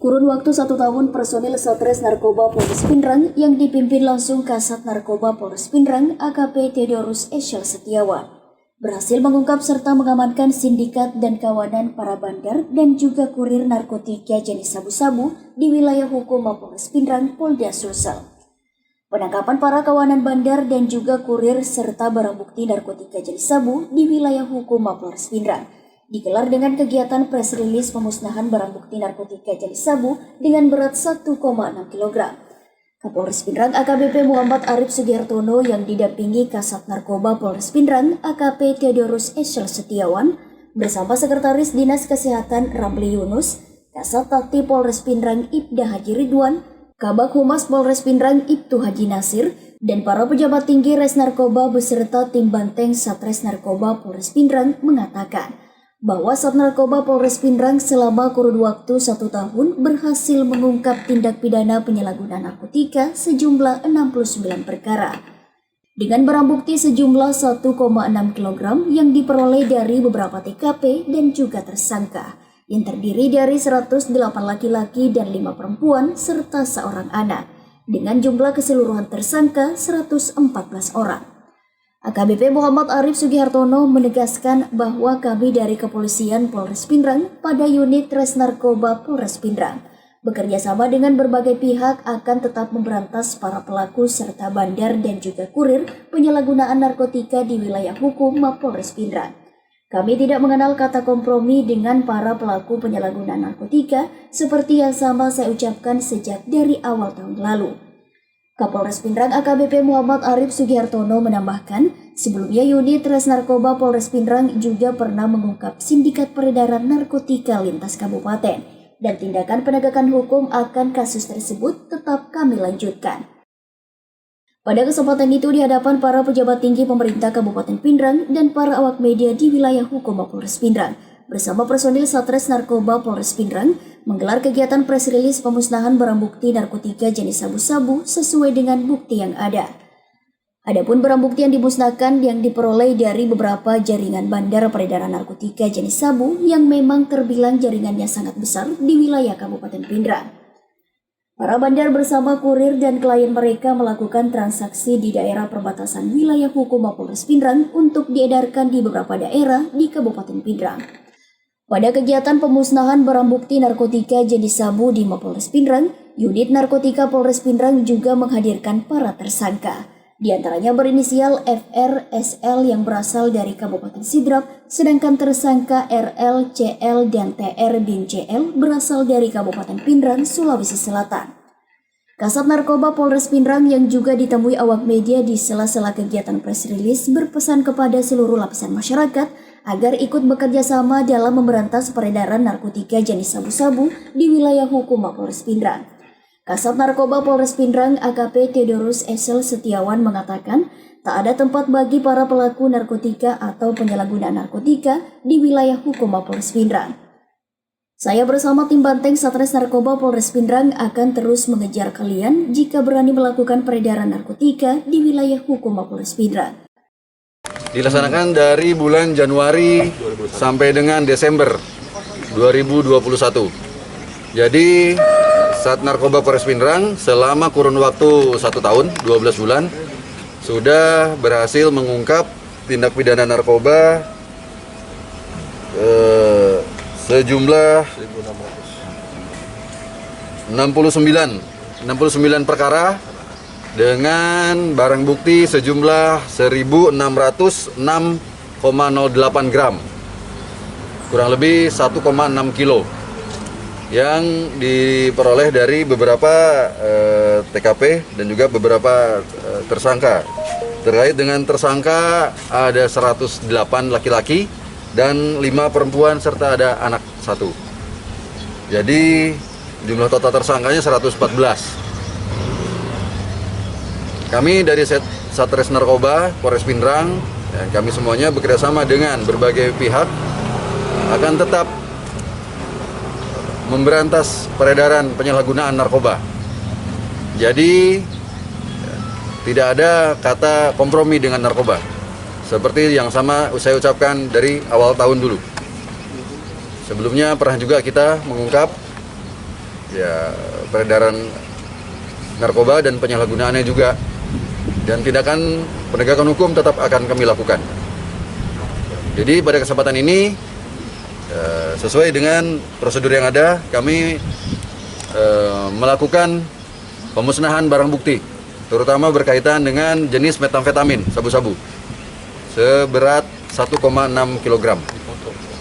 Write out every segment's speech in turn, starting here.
Kurun waktu 1 tahun, personil Satres Narkoba Polres Pindrang yang dipimpin langsung Kasat Narkoba Polres Pindrang AKP Theodorus Eshel Setiawan berhasil mengungkap serta mengamankan sindikat dan kawanan para bandar dan juga kurir narkotika jenis sabu-sabu di wilayah hukum Polres Pindrang, Polda Sulsel. Penangkapan para kawanan bandar dan juga kurir serta barang bukti narkotika jenis sabu di wilayah hukum Polres Pindrang digelar dengan kegiatan press release pemusnahan barang bukti narkotika jenis sabu dengan berat 1,6 kg. Kapolres Pindrang AKBP Muhammad Arif Sugihartono yang didampingi Kasat Narkoba Polres Pindrang AKP Theodorus Eshel Setiawan bersama Sekretaris Dinas Kesehatan Ramli Yunus, Kasat Takti Polres Pindrang Ibda Haji Ridwan, Kabak Humas Polres Pindrang Ibtu Haji Nasir, dan para pejabat tinggi Res Narkoba beserta tim Banteng Satres Narkoba Polres Pindrang mengatakan bahwa Sat Narkoba Polres Pindrang selama kurun waktu 1 tahun berhasil mengungkap tindak pidana penyalahgunaan narkotika sejumlah 69 perkara. Dengan barang bukti sejumlah 1,6 kg yang diperoleh dari beberapa TKP dan juga tersangka, yang terdiri dari 108 laki-laki dan 5 perempuan serta seorang anak, dengan jumlah keseluruhan tersangka 114 orang. AKBP Muhammad Arif Sugihartono menegaskan bahwa kami dari Kepolisian Polres Pindrang pada unit Res Narkoba Polres Pindrang bekerja sama dengan berbagai pihak akan tetap memberantas para pelaku serta bandar dan juga kurir penyalahgunaan narkotika di wilayah hukum Polres Pindrang. Kami tidak mengenal kata kompromi dengan para pelaku penyalahgunaan narkotika seperti yang sama saya ucapkan sejak dari awal tahun lalu. Kapolres Pindrang AKBP Muhammad Arif Sugihartono menambahkan, sebelumnya unit Res Narkoba Polres Pindrang juga pernah mengungkap sindikat peredaran narkotika lintas kabupaten, dan tindakan penegakan hukum akan kasus tersebut tetap kami lanjutkan. Pada kesempatan itu di hadapan para pejabat tinggi pemerintah Kabupaten Pindrang dan para awak media di wilayah hukum Polres Pindrang, bersama personil Satres Narkoba Polres Pindrang menggelar kegiatan press release pemusnahan barang bukti narkotika jenis sabu-sabu sesuai dengan bukti yang ada. Adapun barang bukti yang dimusnahkan yang diperoleh dari beberapa jaringan bandar peredaran narkotika jenis sabu yang memang terbilang jaringannya sangat besar di wilayah Kabupaten Pindrang. Para bandar bersama kurir dan klien mereka melakukan transaksi di daerah perbatasan wilayah hukum Polres Pindrang untuk diedarkan di beberapa daerah di Kabupaten Pindrang. Pada kegiatan pemusnahan barang bukti narkotika jenis sabu di Mapolres Pindrang, unit narkotika Polres Pindrang juga menghadirkan para tersangka. Di antaranya berinisial FR, SL yang berasal dari Kabupaten Sidrap, sedangkan tersangka RL, CL, dan TR bin CL berasal dari Kabupaten Pindrang, Sulawesi Selatan. Kasat Narkoba Polres Pindrang yang juga ditemui awak media di sela-sela kegiatan press release berpesan kepada seluruh lapisan masyarakat agar ikut bekerja sama dalam memberantas peredaran narkotika jenis sabu-sabu di wilayah hukum Polres Pindrang. Kasat Narkoba Polres Pindrang AKP Theodorus Eshel Setiawan mengatakan tak ada tempat bagi para pelaku narkotika atau penyalahgunaan narkotika di wilayah hukum Polres Pindrang. Saya bersama tim Banteng Satres Narkoba Polres Pindrang akan terus mengejar kalian jika berani melakukan peredaran narkotika di wilayah hukum Polres Pindrang. Dilaksanakan dari bulan Januari sampai dengan Desember 2021. Jadi Sat Narkoba Polres Pindrang selama kurun waktu 1 tahun 12 bulan sudah berhasil mengungkap tindak pidana narkoba sejumlah 69 perkara dengan barang bukti sejumlah 1.606,08 gram, kurang lebih 1,6 kilo, yang diperoleh dari beberapa TKP dan juga beberapa tersangka. Terkait dengan tersangka ada 108 laki-laki dan 5 perempuan serta ada anak 1. Jadi jumlah total tersangkanya 114. Kami dari Satres Narkoba Polres Pindrang dan kami semuanya bekerjasama dengan berbagai pihak akan tetap memberantas peredaran penyalahgunaan narkoba. Jadi tidak ada kata kompromi dengan narkoba, seperti yang sama saya ucapkan dari awal tahun dulu. Sebelumnya pernah juga kita mengungkap ya peredaran narkoba dan penyalahgunaannya juga. Dan tindakan penegakan hukum tetap akan kami lakukan. Jadi pada kesempatan ini sesuai dengan prosedur yang ada, kami melakukan pemusnahan barang bukti, terutama berkaitan dengan jenis metamfetamin sabu-sabu seberat 1,6 kg.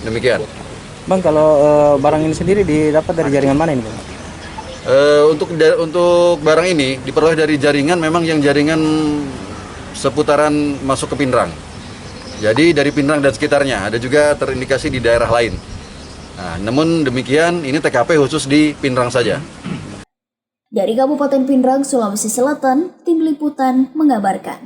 Demikian. Bang, kalau barang ini sendiri didapat dari jaringan mana ini, Bang? Untuk barang ini diperoleh dari jaringan, memang yang jaringan seputaran masuk ke Pinrang. Jadi dari Pinrang dan sekitarnya, ada juga terindikasi di daerah lain. Nah, namun demikian ini TKP khusus di Pinrang saja. Dari Kabupaten Pinrang, Sulawesi Selatan, Tim Liputan mengabarkan.